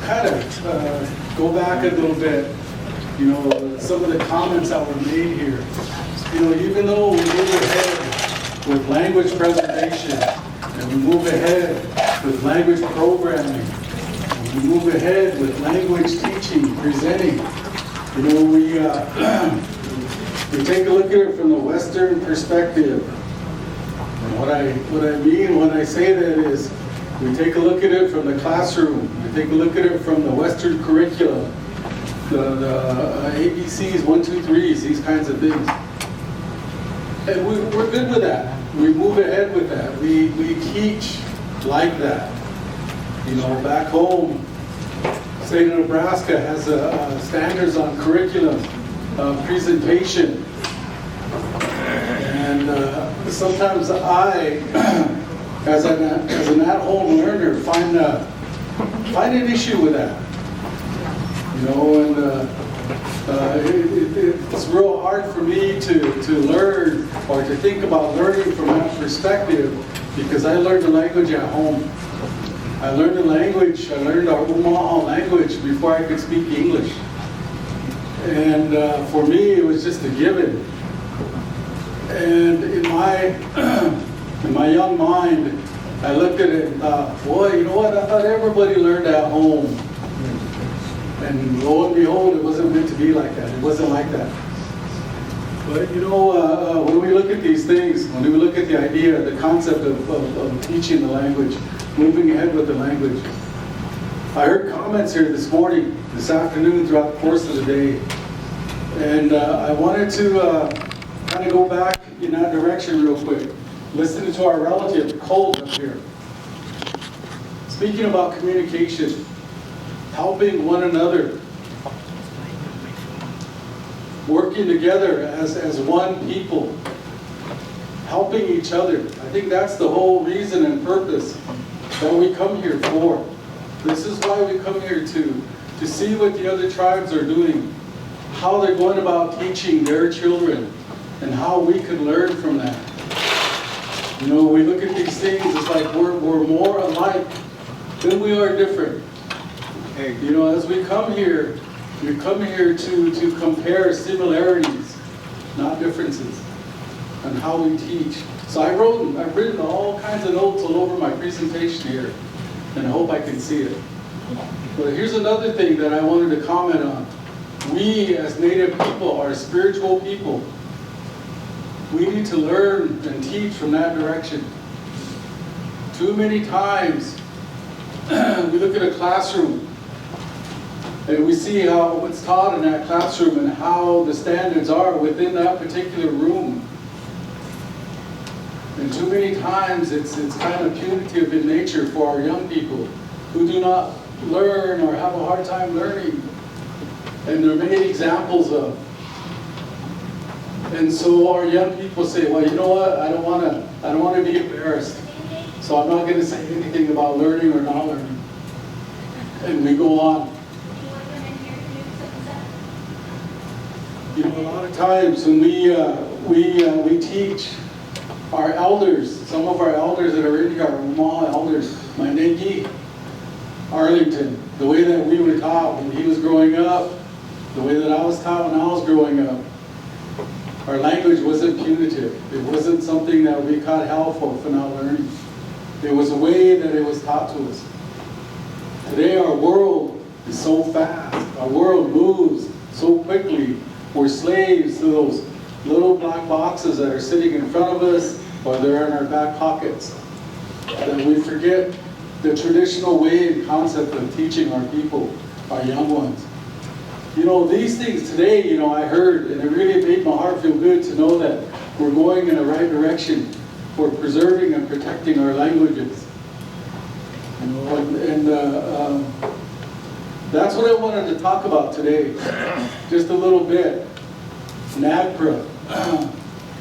kind of go back a little bit, you know, some of the comments that were made here. You know, even though we move ahead with language preservation, and we move ahead with language programming, and we move ahead with language teaching, presenting, you know, we take a look at it from the Western perspective. And what I mean when I say that is, we take a look at it from the classroom, we take a look at it from the Western curriculum, the ABCs, 1, 2, 3s, these kinds of things. And we're good with that. We move ahead with that. We teach like that. You know, back home, state of Nebraska has standards on curriculum, presentation. And sometimes I, as an at-home learner, find an issue with that. You know, and it's real hard for me to learn or to think about learning from that perspective, because I learned the language at home. I learned the language, I learned our Omaha language before I could speak English. And for me, it was just a given. And in my young mind, I looked at it and thought, boy, you know what? I thought everybody learned at home. And lo and behold, it wasn't meant to be like that. It wasn't like that. But you know, when we look at these things, when we look at the idea, the concept of teaching the language, moving ahead with the language, I heard comments here this morning, this afternoon, throughout the course of the day. And I wanted to kind of go back in that direction real quick. Listening to our relative, Cole, up here. Speaking about communication, helping one another, working together as one people, helping each other. I think that's the whole reason and purpose that we come here for. This is why we come here to see what the other tribes are doing, how they're going about teaching their children, and how we can learn from that. You know, we look at these things, it's like we're more alike than we are different. You know, as we come here to compare similarities, not differences, and how we teach. So I've written all kinds of notes all over my presentation here, and I hope I can see it. But here's another thing that I wanted to comment on. We as Native people are spiritual people. We need to learn and teach from that direction. Too many times, we look at a classroom and we see how what's taught in that classroom and how the standards are within that particular room. And too many times it's kind of punitive in nature for our young people who do not learn or have a hard time learning. And there are many examples of. And so our young people say, well, you know what, I don't want to be embarrassed. So I'm not going to say anything about learning or not learning. And we go on. You know, a lot of times when we teach our elders, some of our elders that are in here, our Omaha elders, my Dhegiha, Arlington, the way that we were taught when he was growing up, the way that I was taught when I was growing up, our language wasn't punitive. It wasn't something that we caught hell for not learning. It was a way that it was taught to us. Today our world is so fast. Our world moves so quickly. We're slaves to those little black boxes that are sitting in front of us or they're in our back pockets. And we forget the traditional way and concept of teaching our people, our young ones. You know, these things today, you know, I heard, and it really made my heart feel good to know that we're going in the right direction for preserving and protecting our languages. You know, and that's what I wanted to talk about today, just a little bit. NAGPRA.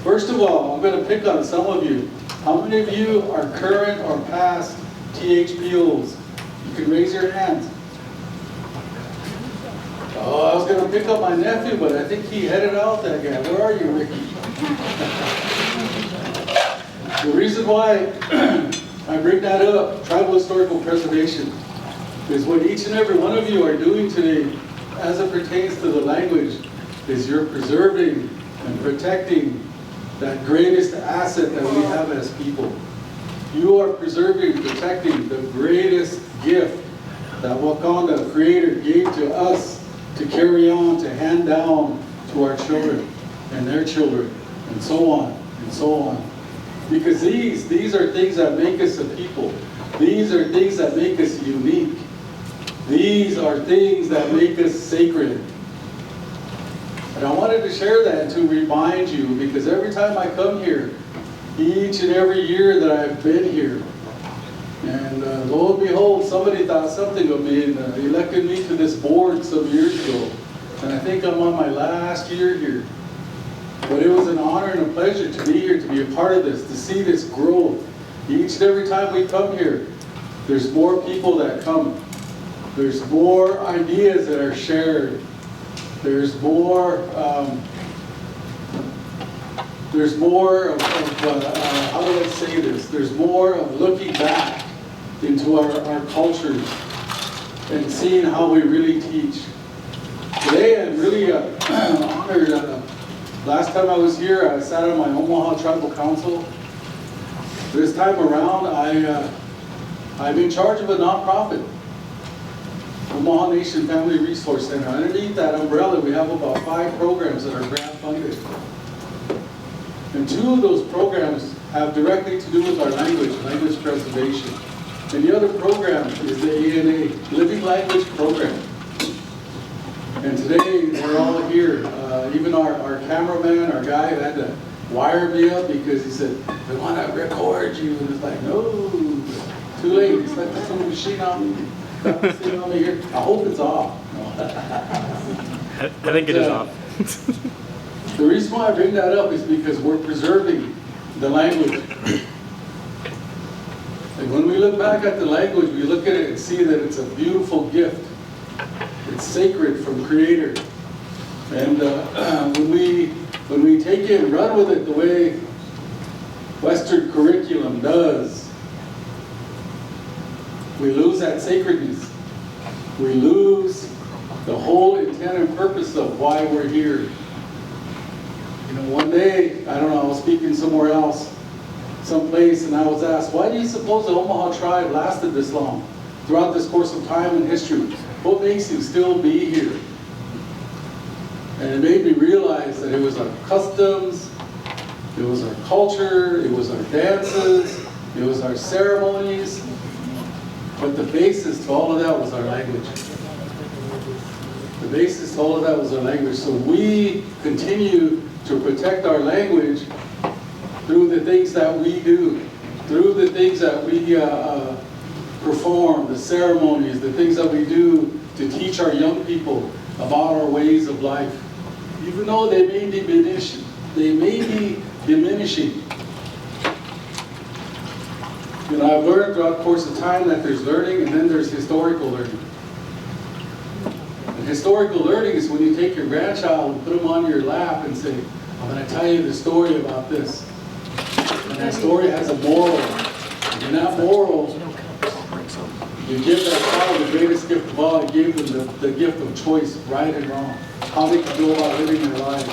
First of all, I'm going to pick on some of you. How many of you are current or past THPOs? You can raise your hands. Oh, I was going to pick up my nephew, but I think he headed out, that guy. Where are you, Ricky? The reason why I bring that up, tribal historical preservation. is what each and every one of you are doing today as it pertains to the language, is you're preserving and protecting that greatest asset that we have as people. You are preserving and protecting the greatest gift that Wakanda Creator gave to us to carry on, to hand down to our children and their children, and so on, and so on. Because these are things that make us a people. These are things that make us unique. These are things that make us sacred. And I wanted to share that to remind you, because every time I come here, each and every year that I've been here, and lo and behold, somebody thought something of me and elected me to this board some years ago. And I think I'm on my last year here. But it was an honor and a pleasure to be here, to be a part of this, to see this growth. Each and every time we come here, there's more people that come. There's more ideas that are shared. There's more of how do I say this? There's more of looking back into our cultures and seeing how we really teach. Today I'm really honored. Last time I was here, I sat on my Omaha Tribal Council. This time around, I'm in charge of a nonprofit, Omaha Nation Family Resource Center. Underneath that umbrella, we have about 5 programs that are grant funded. And 2 of those programs have directly to do with our language preservation. And the other program is the ANA, Living Language Program. And today, we're all here. Even our cameraman, our guy, had to wire me up because he said, "They want to record you." And it's like, no, too late. He's like, "Put some machine on me. Sitting on me here." I hope it's off. No. I think it is off. The reason why I bring that up is because we're preserving the language. And when we look back at the language, we look at it and see that it's a beautiful gift. It's sacred from Creator. And when we take it and run with it the way Western curriculum does, we lose that sacredness. We lose the whole intent and purpose of why we're here. You know, one day, I don't know, I was speaking somewhere else, someplace, and I was asked, why do you suppose the Omaha tribe lasted this long throughout this course of time and history? What makes you still be here? And it made me realize that it was our customs, it was our culture, it was our dances, it was our ceremonies, but the basis to all of that was our language. The basis to all of that was our language. So we continue to protect our language through the things that we do, through the things that we perform, the ceremonies, the things that we do to teach our young people about our ways of life. Even though they may be diminishing. You know, I've learned throughout the course of time that there's learning and then there's historical learning. And historical learning is when you take your grandchild and put them on your lap and say, I'm going to tell you the story about this. And that story has a moral. And that moral, you give that child the greatest gift of all. You gave them the gift of choice, right and wrong. How they can go about living their lives.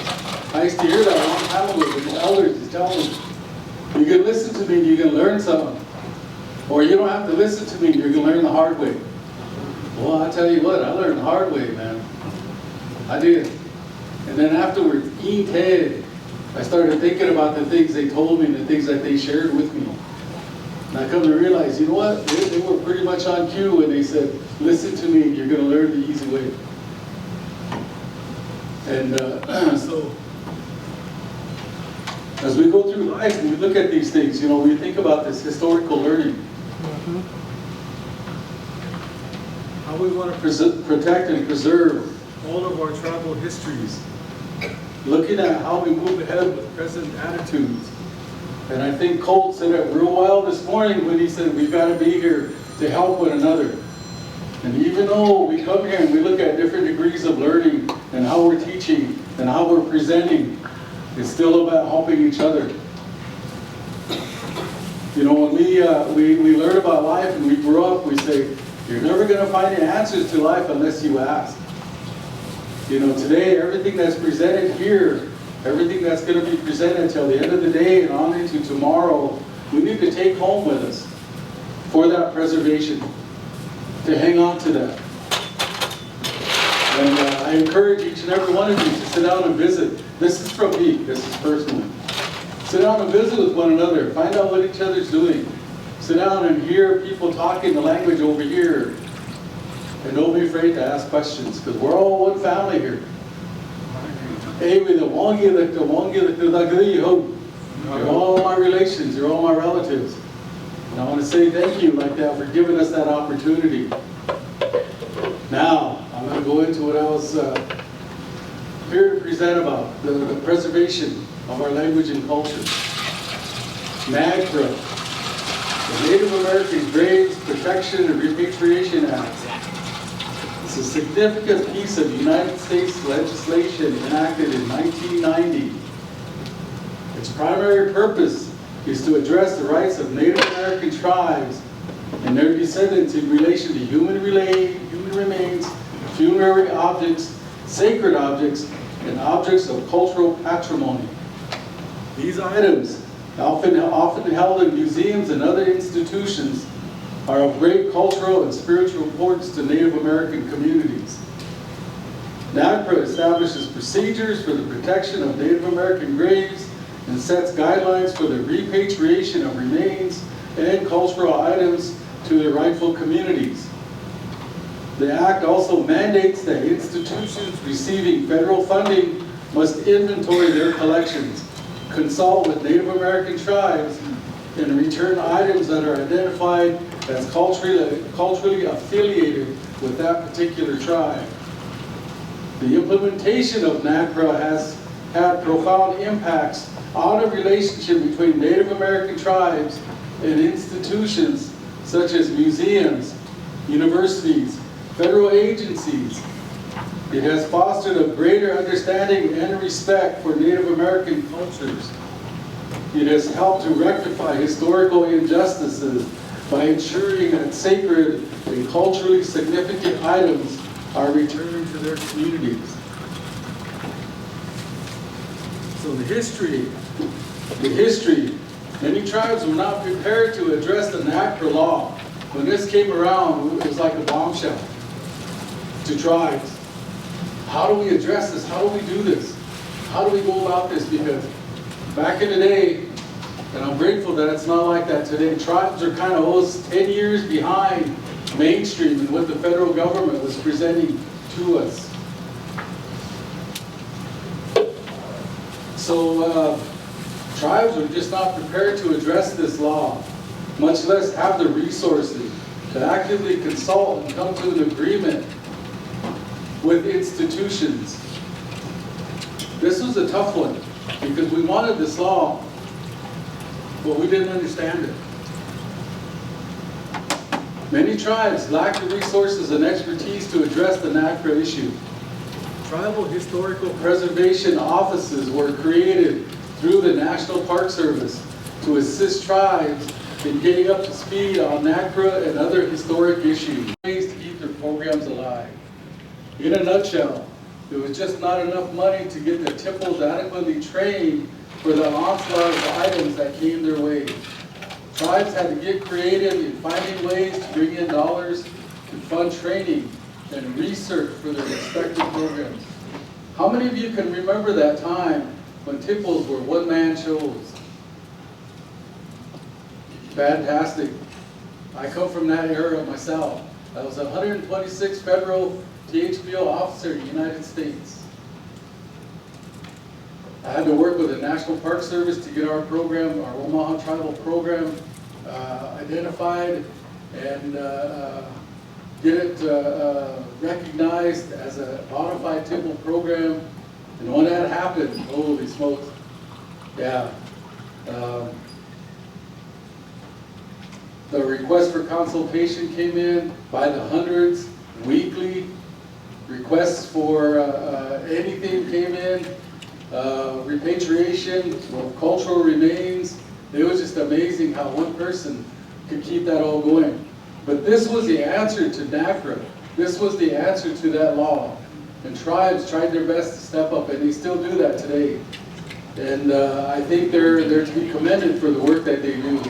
I used to hear that a long time ago when the elders is telling me, you can listen to me and you can learn something. Or you don't have to listen to me and you're going to learn the hard way. Well, I tell you what, I learned the hard way, man. I did. And then afterwards, eating head, I started thinking about the things they told me and the things that they shared with me. And I come to realize, you know what? They were pretty much on cue when they said, listen to me and you're going to learn the easy way. And so, as we go through life and we look at these things, you know, we think about this historical learning. How we want to protect and preserve all of our tribal histories. Looking at how we move ahead with present attitudes. And I think Colt said it real well this morning when he said we've got to be here to help one another. And even though we come here and we look at different degrees of learning and how we're teaching and how we're presenting, it's still about helping each other. You know, when we learn about life and we grow up, we say, You're never going to find the answers to life unless you ask. You know, today, everything that's presented here, everything that's going to be presented till the end of the day and on into tomorrow, we need to take home with us for that preservation, to hang on to that. And I encourage each and every one of you to sit down and visit. This is from me, this is personal. Sit down and visit with one another, find out what each other's doing. Sit down and hear people talking the language over here. And don't be afraid to ask questions, because we're all one family here. You're all my relations, you're all my relatives. And I want to say thank you like that for giving us that opportunity. Now, I'm going to go into what I was here to present about, the preservation of our language and culture. NAGPRA, the Native American Graves Protection and Repatriation Act. It's a significant piece of United States legislation enacted in 1990. Its primary purpose is to address the rights of Native American tribes and their descendants in relation to human remains, funerary objects, sacred objects, and objects of cultural patrimony. These items, often held in museums and other institutions, are of great cultural and spiritual importance to Native American communities. NAGPRA establishes procedures for the protection of Native American graves and sets guidelines for the repatriation of remains and cultural items to their rightful communities. The Act also mandates that institutions receiving federal funding must inventory their collections, consult with Native American tribes, and return items that are identified as culturally affiliated with that particular tribe. The implementation of NAGPRA has had profound impacts on the relationship between Native American tribes and institutions such as museums, universities, federal agencies. It has fostered a greater understanding and respect for Native American cultures. It has helped to rectify historical injustices by ensuring that sacred and culturally significant items are returned to their communities. So the history, many tribes were not prepared to address the NAGPRA law. When this came around, it was like a bombshell to tribes. How do we address this? How do we do this? How do we go about this? Because back in the day, and I'm grateful that it's not like that today, tribes are kind of almost 10 years behind mainstream and what the federal government was presenting to us. So tribes are just not prepared to address this law, much less have the resources to actively consult and come to an agreement with institutions. This was a tough one because we wanted this law, but we didn't understand it. Many tribes lack the resources and expertise to address the NAGPRA issue. Tribal historical preservation offices were created through the National Park Service to assist tribes in getting up to speed on NAGPRA and other historic issues. Ways to keep their programs alive. In a nutshell, there was just not enough money to get the TIPLs adequately trained for the onslaught of items that came their way. Tribes had to get creative in finding ways to bring in dollars to fund training and research for their respective programs. How many of you can remember that time when TIPLs were one-man shows? Fantastic. I come from that era myself. I was a 126th federal THPO officer in the United States. I had to work with the National Park Service to get our program, our Omaha Tribal program, identified and get it recognized as a bona fide TIPL program. And when that happened, holy smokes, yeah. The request for consultation came in by the hundreds, weekly. Requests for anything came in, repatriation of cultural remains. It was just amazing how one person could keep that all going. But this was the answer to NAGPRA. This was the answer to that law. And tribes tried their best to step up, and they still do that today. And I think they're to be commended for the work that they do.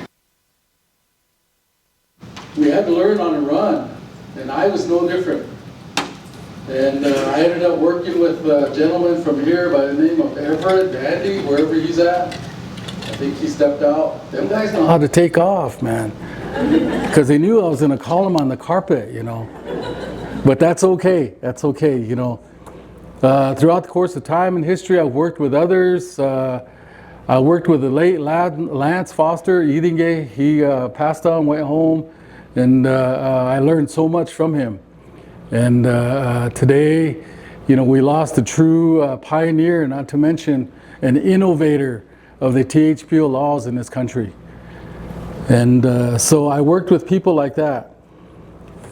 We had to learn on a run, and I was no different. And I ended up working with a gentleman from here by the name of Everett, Andy, wherever he's at. I think he stepped out. Them guys know how to take off, man. Because they knew I was going to call them on the carpet, you know. But that's okay. That's okay, you know. Throughout the course of time and history, I've worked with others. I worked with the late Lance Foster, Dhegiha. He passed on, went home, and I learned so much from him. And today, you know, we lost a true pioneer, not to mention an innovator of the THPO laws in this country. And so I worked with people like that.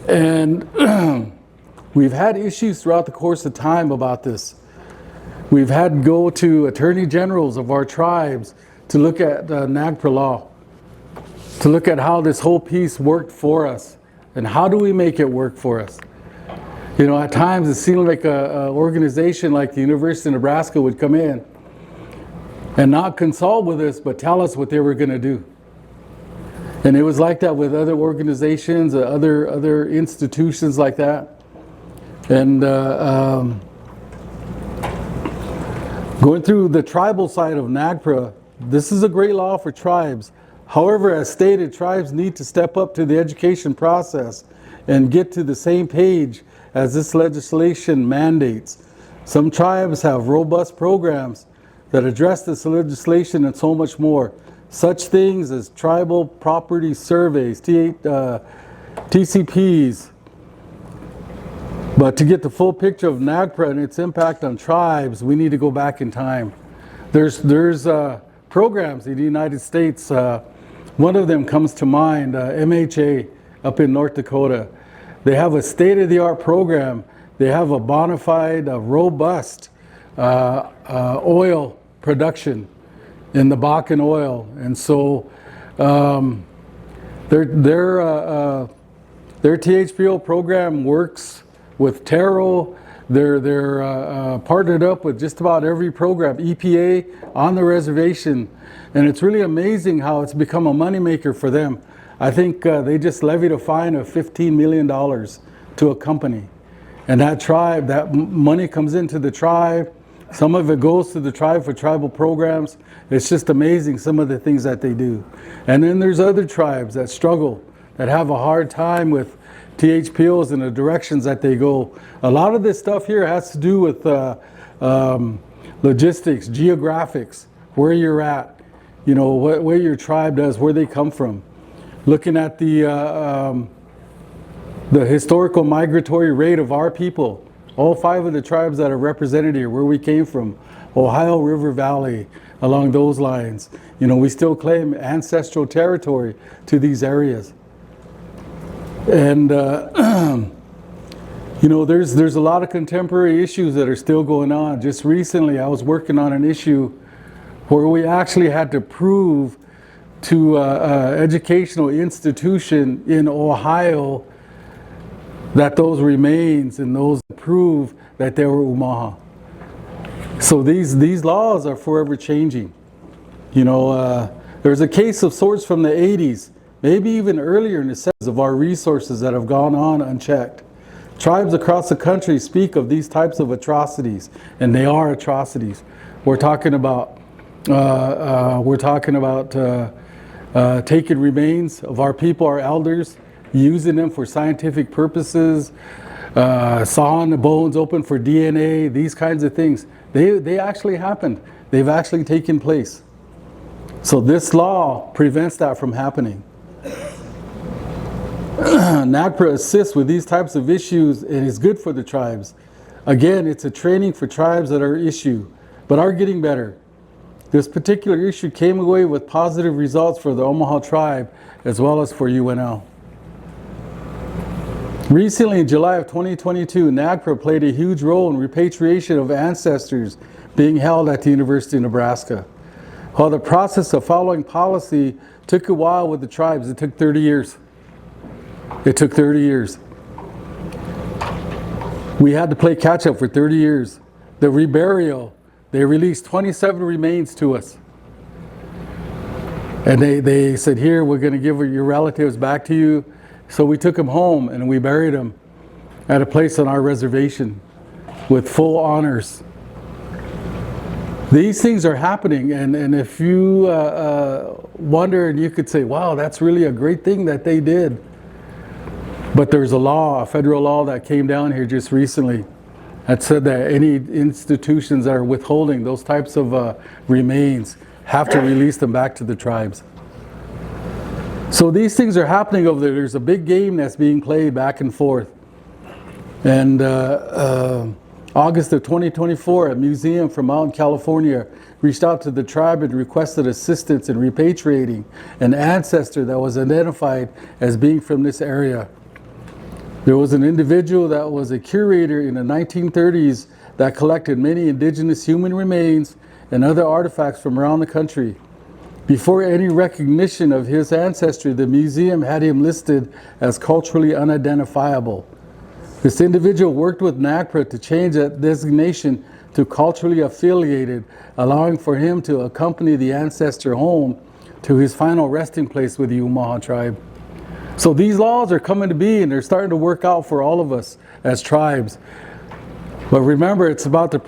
And we've had issues throughout the course of time about this. We've had to go to attorney generals of our tribes to look at NAGPRA law, to look at how this whole piece worked for us, and how do we make it work for us. You know, at times it seemed like an organization like the University of Nebraska would come in and not consult with us, but tell us what they were going to do. And it was like that with other organizations, other institutions like that. And going through the tribal side of NAGPRA, this is a great law for tribes. However, as stated, tribes need to step up to the education process and get to the same page as this legislation mandates. Some tribes have robust programs that address this legislation and so much more. Such things as tribal property surveys, TCPs. But to get the full picture of NAGPRA and its impact on tribes, we need to go back in time. There's programs in the United States. One of them comes to mind, MHA up in North Dakota. They have a state-of-the-art program. They have a bona fide, robust oil production in the Bakken oil. And so their THPO program works with Taro. They're partnered up with just about every program, EPA on the reservation. And it's really amazing how it's become a moneymaker for them. I think they just levied a fine of $15 million to a company. And that tribe, that money comes into the tribe. Some of it goes to the tribe for tribal programs. It's just amazing some of the things that they do. And then there's other tribes that struggle, that have a hard time with THPOs and the directions that they go. A lot of this stuff here has to do with logistics, geographics, where you're at, you know, where your tribe does, where they come from. Looking at the historical migratory rate of our people, all 5 of the tribes that are represented here, where we came from, Ohio River Valley, along those lines. You know, we still claim ancestral territory to these areas. And, you know, there's a lot of contemporary issues that are still going on. Just recently, I was working on an issue where we actually had to prove to an educational institution in Ohio that those remains and those prove that they were Umaha. So these laws are forever changing. You know, there's a case of sorts from the 80s, maybe even earlier in the 70s, of our resources that have gone on unchecked. Tribes across the country speak of these types of atrocities, and they are atrocities. We're talking about taking remains of our people, our elders, using them for scientific purposes, sawing the bones open for DNA, these kinds of things. They actually happened. They've actually taken place. So this law prevents that from happening. NAGPRA assists with these types of issues and is good for the tribes. Again, it's a training for tribes that are but are getting better. This particular issue came away with positive results for the Omaha tribe as well as for UNL. Recently, in July of 2022, NAGPRA played a huge role in repatriation of ancestors being held at the University of Nebraska. While the process of following policy took a while with the tribes, it took 30 years. It took 30 years. We had to play catch up for 30 years. The reburial, they released 27 remains to us. And they said, here, we're going to give your relatives back to you. So we took them home and we buried them at a place on our reservation with full honors. These things are happening, and if you wonder, and you could say, wow, that's really a great thing that they did. But there's a law, a federal law that came down here just recently that said that any institutions that are withholding those types of remains have to release them back to the tribes. So these things are happening over there. There's a big game that's being played back and forth. And August of 2024, a museum from out in California reached out to the tribe and requested assistance in repatriating an ancestor that was identified as being from this area. There was an individual that was a curator in the 1930s that collected many indigenous human remains and other artifacts from around the country. Before any recognition of his ancestry, the museum had him listed as culturally unidentifiable. This individual worked with NAGPRA to change that designation to culturally affiliated, allowing for him to accompany the ancestor home to his final resting place with the Umaha tribe. So these laws are coming to be, and they're starting to work out for all of us as tribes. But remember, it's about the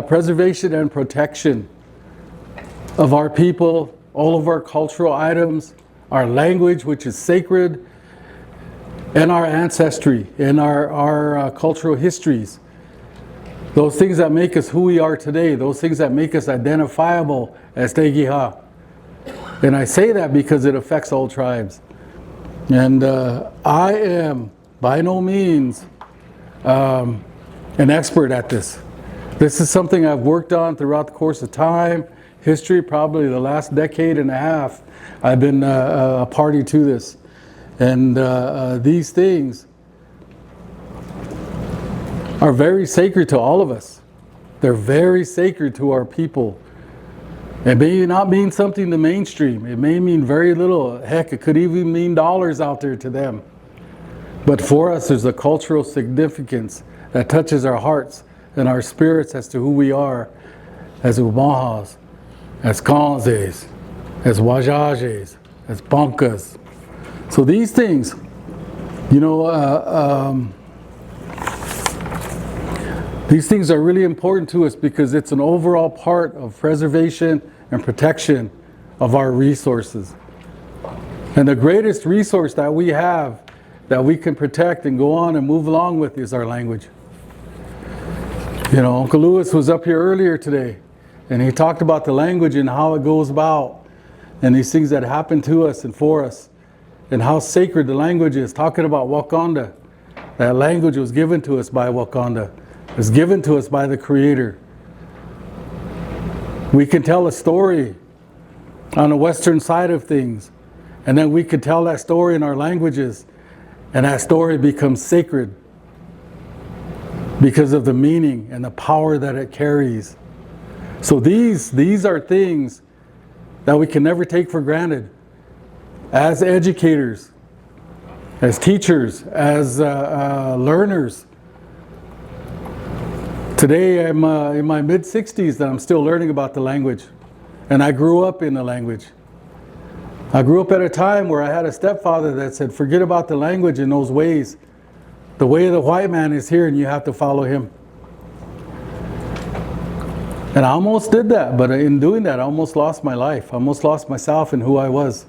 preservation and protection of our people, all of our cultural items, our language, which is sacred, and our ancestry, and our cultural histories. Those things that make us who we are today, those things that make us identifiable as Dhegiha. And I say that because it affects all tribes. And I am by no means an expert at this. This is something I've worked on throughout the course of time, history, probably the last decade and a half. I've been a party to this. And these things are very sacred to all of us. They're very sacred to our people. It may not mean something to mainstream. It may mean very little. Heck, it could even mean dollars out there to them. But for us, there's a cultural significance that touches our hearts and our spirits as to who we are as Umahas, as Kanzes, as Wajajes, as Bankas. So these things, these things are really important to us because it's an overall part of preservation and protection of our resources. And the greatest resource that we have that we can protect and go on and move along with is our language. Uncle Lewis was up here earlier today and he talked about the language and how it goes about and these things that happen to us and for us and how sacred the language is, talking about Wakanda. That language was given to us by Wakanda. It was given to us by the Creator. We can tell a story on the western side of things, and then we can tell that story in our languages, and that story becomes sacred because of the meaning and the power that it carries. So these are things that we can never take for granted. As educators, as teachers, as learners. Today I'm in my mid-60s and I'm still learning about the language. And I grew up in the language. I grew up at a time where I had a stepfather that said, forget about the language and those ways. The way of the white man is here and you have to follow him. And I almost did that, but in doing that I almost lost my life. I almost lost myself and who I was.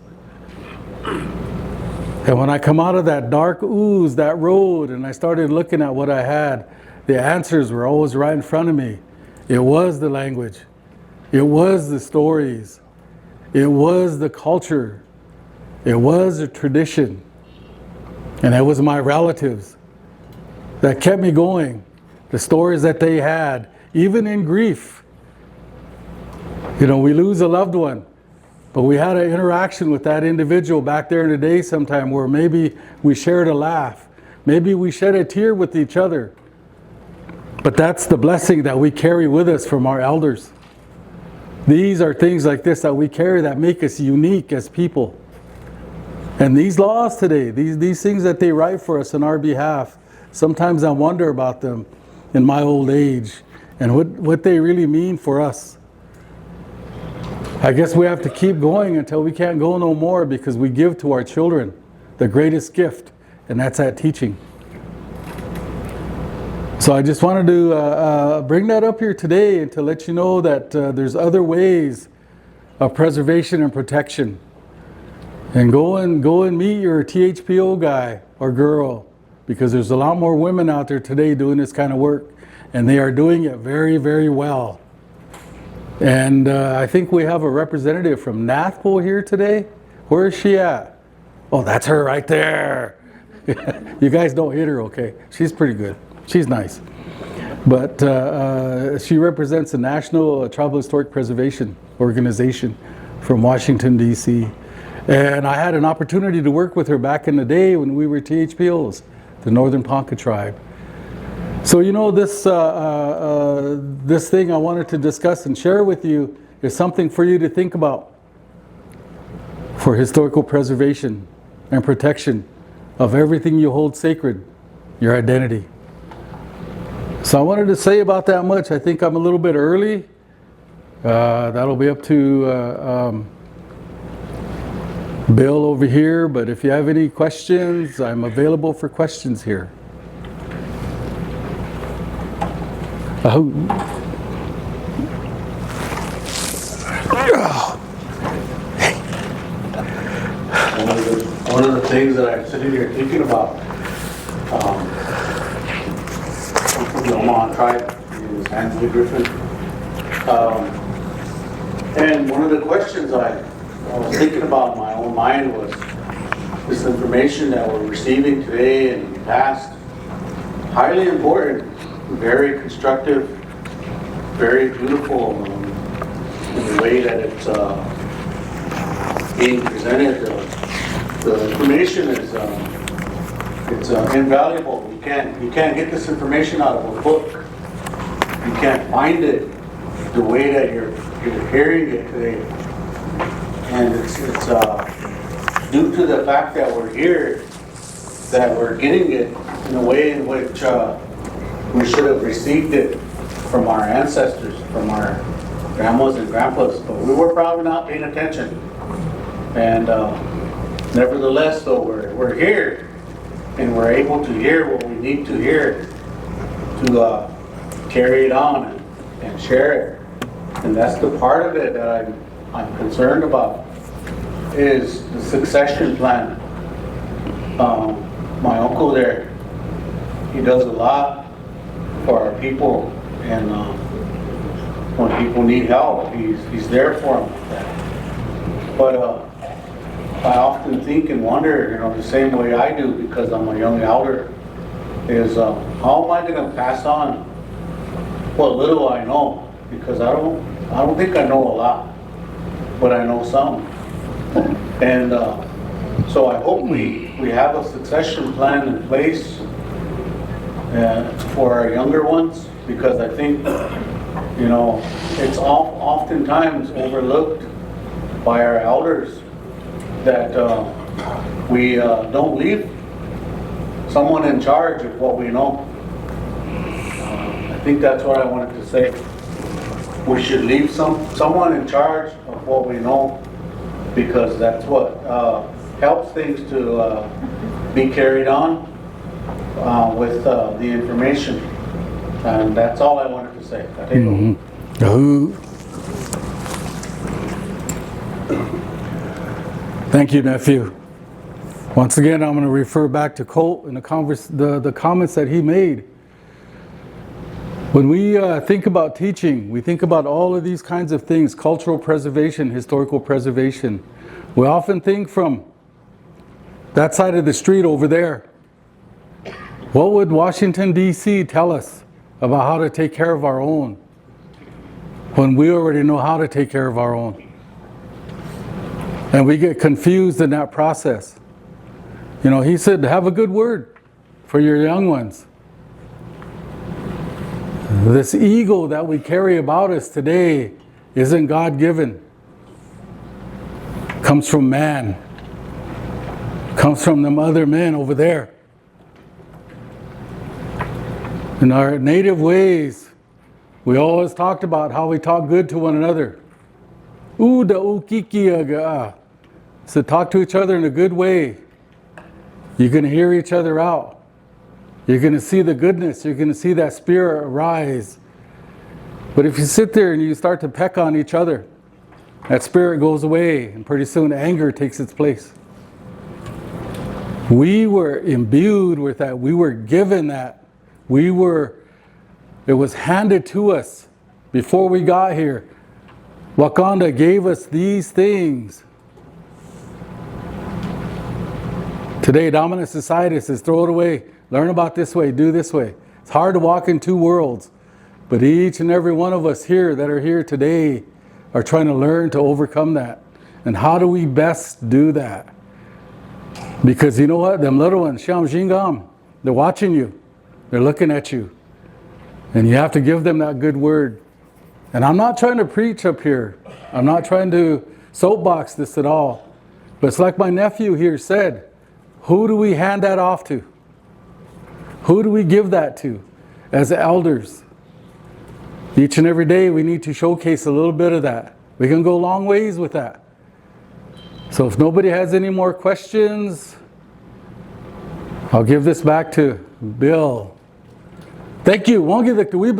And when I come out of that dark ooze, that road, and I started looking at what I had, the answers were always right in front of me. It was the language. It was the stories. It was the culture. It was the tradition. And it was my relatives that kept me going. The stories that they had, even in grief. We lose a loved one. But we had an interaction with that individual back there in the day sometime where maybe we shared a laugh. Maybe we shed a tear with each other. But that's the blessing that we carry with us from our elders. These are things like this that we carry that make us unique as people. And these laws today, these things that they write for us on our behalf, sometimes I wonder about them in my old age and what they really mean for us. I guess we have to keep going until we can't go no more, because we give to our children the greatest gift, and that's that teaching. So I just wanted to bring that up here today and to let you know that there's other ways of preservation and protection. And go and meet your THPO guy or girl, because there's a lot more women out there today doing this kind of work, and they are doing it very, very well. And I think we have a representative from NAFPO here today. Where is she at? Oh, that's her right there. You guys don't hit her, okay? She's pretty good. She's nice. But she represents the National Tribal Historic Preservation Organization from Washington, D.C. And I had an opportunity to work with her back in the day when we were THPOs, the Northern Ponca tribe. So you know, this thing I wanted to discuss and share with you is something for you to think about for historical preservation and protection of everything you hold sacred, your identity. So I wanted to say about that much. I think I'm a little bit early. That'll be up to Bill over here, but if you have any questions, I'm available for questions here. One of the things that I'm sitting here thinking about, I'm from the Omaha tribe, my name is Anthony Griffin, and one of the questions I was thinking about in my own mind was this information that we're receiving today and in the past, highly important, very constructive, very beautiful in the way that it's being presented. The information is it's invaluable. You can't get this information out of a book. You can't find it the way that you're hearing it today. And it's due to the fact that we're here, that we're getting it in a way in which we should have received it from our ancestors, from our grandmas and grandpas, but we were probably not paying attention. And nevertheless, though, we're here, and we're able to hear what we need to hear to carry it on and share it. And that's the part of it that I'm concerned about, is the succession plan. My uncle there, he does a lot for our people, and when people need help, he's there for them. But I often think and wonder, the same way I do, because I'm a young elder, is how am I going to pass on what little I know? Because I don't think I know a lot, but I know some. And so I hope we have a succession plan in place for our younger ones, because I think, it's oftentimes overlooked by our elders that we don't leave someone in charge of what we know. I think that's what I wanted to say. We should leave someone in charge of what we know, because that's what helps things to be carried on with the information. And that's all I wanted to say. I think Thank you, nephew. Once again, I'm going to refer back to Colt and the comments that he made. When we think about teaching, we think about all of these kinds of things: cultural preservation, historical preservation. We often think from that side of the street over there. What would Washington, D.C. tell us about how to take care of our own, when we already know how to take care of our own? And we get confused in that process. He said, have a good word for your young ones. This ego that we carry about us today isn't God-given. Comes from man. Comes from them other men over there. In our native ways, we always talked about how we talk good to one another. Uda ukikiaga. So talk to each other in a good way. You're going to hear each other out. You're going to see the goodness. You're going to see that spirit arise. But if you sit there and you start to peck on each other, that spirit goes away, and pretty soon anger takes its place. We were imbued with that. We were given that. It was handed to us before we got here. Wakanda gave us these things. Today, dominant society says, throw it away. Learn about this way, do this way. It's hard to walk in two worlds. But each and every one of us here that are here today are trying to learn to overcome that. And how do we best do that? Because you know what? Them little ones, Sham Jingam, they're watching you. They're looking at you. And you have to give them that good word. And I'm not trying to preach up here. I'm not trying to soapbox this at all. But it's like my nephew here said, who do we hand that off to? Who do we give that to as elders? Each and every day we need to showcase a little bit of that. We can go long ways with that. So if nobody has any more questions, I'll give this back to Bill. Thank you. Won't give it to we